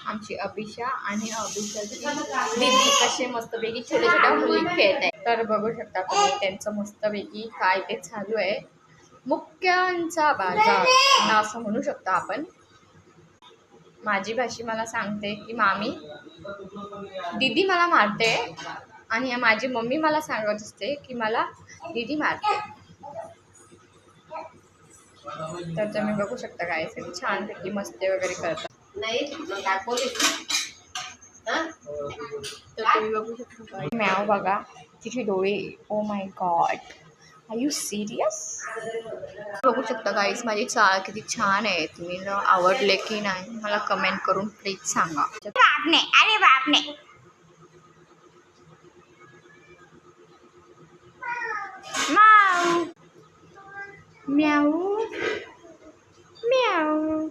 आमची अभिषा आणि अभिषाची दीदी कसे मस्तपैकी छोट्या छोट्या मुली खेळत आहे. तर बघू शकता तुम्ही त्यांचं मस्तपैकी काय ते चालू आहे. मुक्क्यांचा बाजार असं म्हणू शकतो आपण. माझी भाषी मला सांगते की मामी दीदी मला मारते आणि माझी मम्मी मला सांगत असते की मला दीदी मारते. तर तुम्ही बघू शकता काय सगळी छानपैकी मस्ती वगैरे करतात. तर तुम्ही बघू शकता मॅव बघा तिचे डोळे. Oh my God, are you serious? बघू शकता गाईस माझी चाळ किती छान आहे. तुम्ही आवडले की नाही मला कमेंट करून प्लीज सांगा. बापने, अरे बापने. म्याऊ म्याऊ म्याऊ.